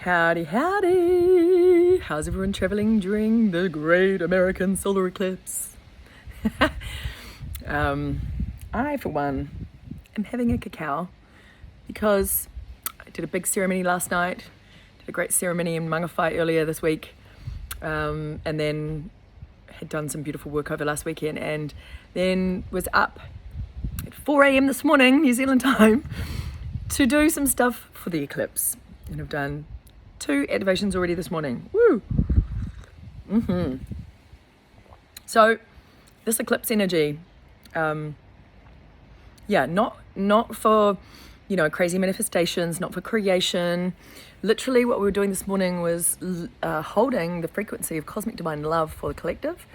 Howdy, howdy! How's everyone traveling during the great American solar eclipse? I, for one, am having a cacao because I did a big ceremony last night, did a great ceremony in Mangawhai earlier this week, and then had done some beautiful work over last weekend, and then was up at 4 a.m. this morning, New Zealand time, to do some stuff for the eclipse. And I've done 2 activations already this morning. Woo! So this eclipse energy, not for, crazy manifestations, not for creation. Literally what we were doing this morning was holding the frequency of cosmic divine love for the collective,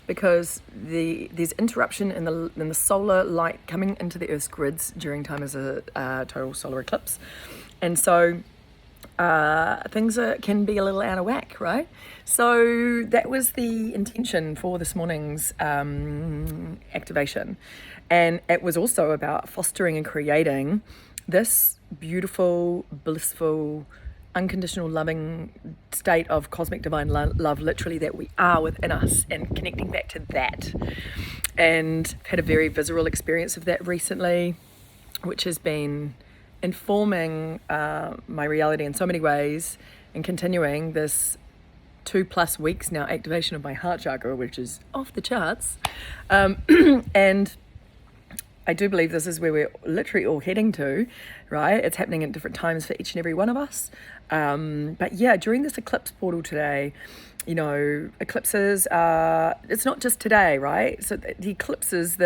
because there's interruption in the solar light coming into the Earth's grids during time as a total solar eclipse. And so things can be a little out of whack, right? So that was the intention for this morning's activation. And it was also about fostering and creating this beautiful, blissful, unconditional loving state of cosmic divine love, literally, that we are within us, and connecting back to that. And had a very visceral experience of that recently, which has been informing my reality in so many ways, and continuing this 2+ weeks now activation of my heart chakra, which is off the charts. And I do believe this is where we're literally all heading to, right? It's happening at different times for each and every one of us. But yeah, during this eclipse portal today, eclipses are, it's not just today, right? So the eclipses,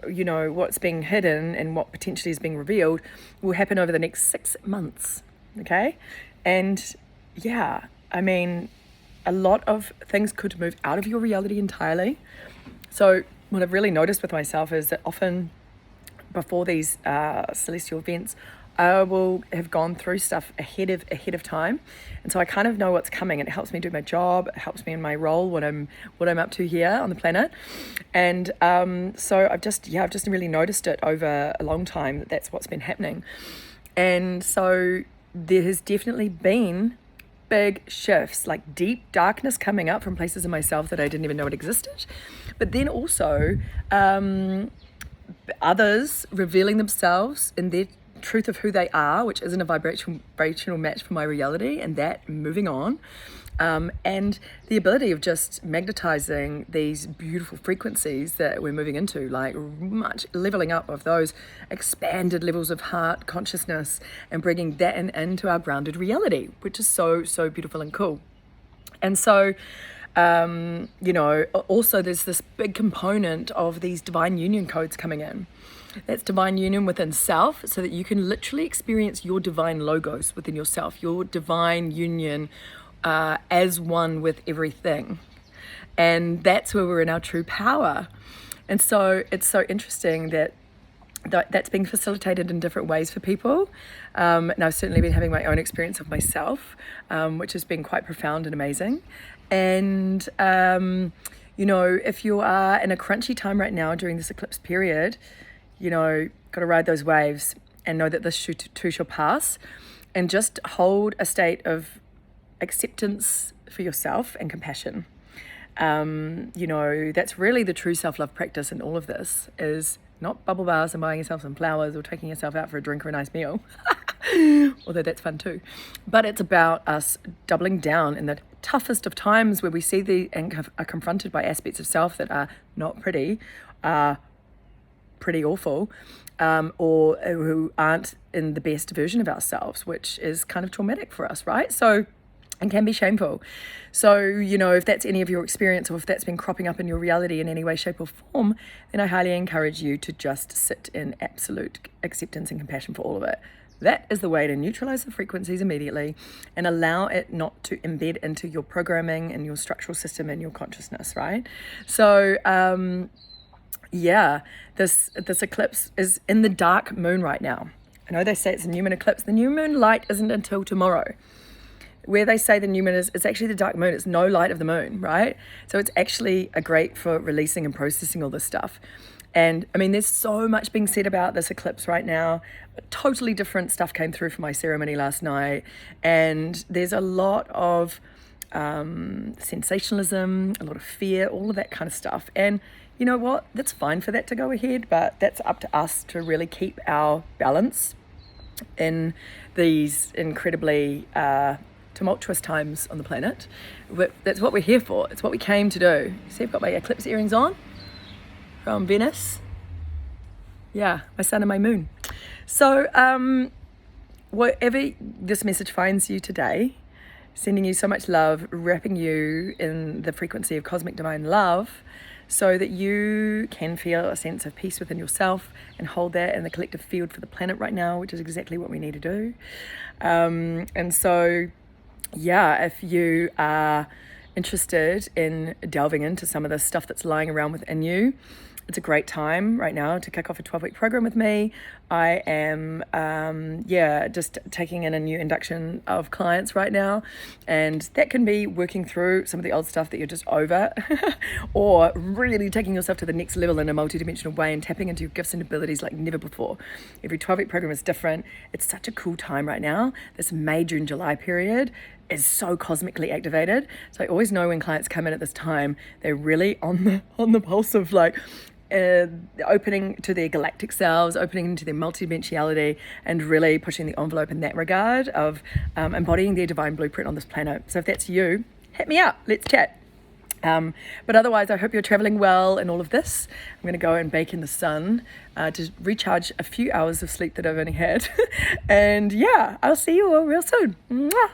what's being hidden and what potentially is being revealed will happen over the next 6 months, okay? And yeah, I mean, a lot of things could move out of your reality entirely. So what I've really noticed with myself is that often before these celestial events, I will have gone through stuff ahead of time, and so I kind of know what's coming. It helps me do my job. It helps me in my role, what I'm up to here on the planet, and so I've just really noticed it over a long time that that's what's been happening, and so there has definitely been big shifts, like deep darkness coming up from places in myself that I didn't even know it existed, but then also others revealing themselves in their truth of who they are, which isn't a vibrational match for my reality, and that moving on, and the ability of just magnetizing these beautiful frequencies that we're moving into, like much leveling up of those expanded levels of heart consciousness and bringing that into our grounded reality, which is so beautiful and cool. And so also there's this big component of these divine union codes coming in. That's divine union within self, so that you can literally experience your divine logos within yourself, your divine union as one with everything. And that's where we're in our true power. And so it's so interesting that that's being facilitated in different ways for people. And I've certainly been having my own experience of myself, which has been quite profound and amazing. And, if you are in a crunchy time right now during this eclipse period, got to ride those waves and know that this too shall pass, and just hold a state of acceptance for yourself and compassion. That's really the true self-love practice in all of this, is not bubble baths and buying yourself some flowers or taking yourself out for a drink or a nice meal, although that's fun too. But it's about us doubling down in the toughest of times, where we see and are confronted by aspects of self that are not pretty, pretty awful, or who aren't in the best version of ourselves, which is kind of traumatic for us, right? So, and can be shameful. So, if that's any of your experience, or if that's been cropping up in your reality in any way, shape or form, then I highly encourage you to just sit in absolute acceptance and compassion for all of it. That is the way to neutralize the frequencies immediately and allow it not to embed into your programming and your structural system and your consciousness, right? So, this eclipse is in the dark moon right now. I know they say it's a new moon eclipse. The new moon light isn't until tomorrow. Where they say the new moon is, it's actually the dark moon. It's no light of the moon, right? So it's actually great for releasing and processing all this stuff. And I mean, there's so much being said about this eclipse right now. Totally different stuff came through for my ceremony last night. And there's a lot of sensationalism, a lot of fear, all of that kind of stuff. And you know what? That's fine for that to go ahead, but that's up to us to really keep our balance in these incredibly tumultuous times on the planet. That's what we're here for. It's what we came to do. See, I've got my eclipse earrings on from Venice. Yeah, my sun and my moon. So wherever this message finds you today, sending you so much love, wrapping you in the frequency of cosmic divine love, so that you can feel a sense of peace within yourself and hold that in the collective field for the planet right now, which is exactly what we need to do. And so, yeah, if you are interested in delving into some of the stuff that's lying around within you, it's a great time right now to kick off a 12-week program with me. I am, just taking in a new induction of clients right now. And that can be working through some of the old stuff that you're just over or really taking yourself to the next level in a multidimensional way and tapping into your gifts and abilities like never before. Every 12-week program is different. It's such a cool time right now. This May, June, July period is so cosmically activated. So I always know when clients come in at this time, they're really on the pulse of like, opening to their galactic selves, opening into their multidimensionality, and really pushing the envelope in that regard of embodying their divine blueprint on this planet. So if that's you, hit me up, let's chat. But otherwise, I hope you're traveling well in all of this. I'm going to go and bake in the sun to recharge a few hours of sleep that I've only had. And yeah, I'll see you all real soon. Mwah!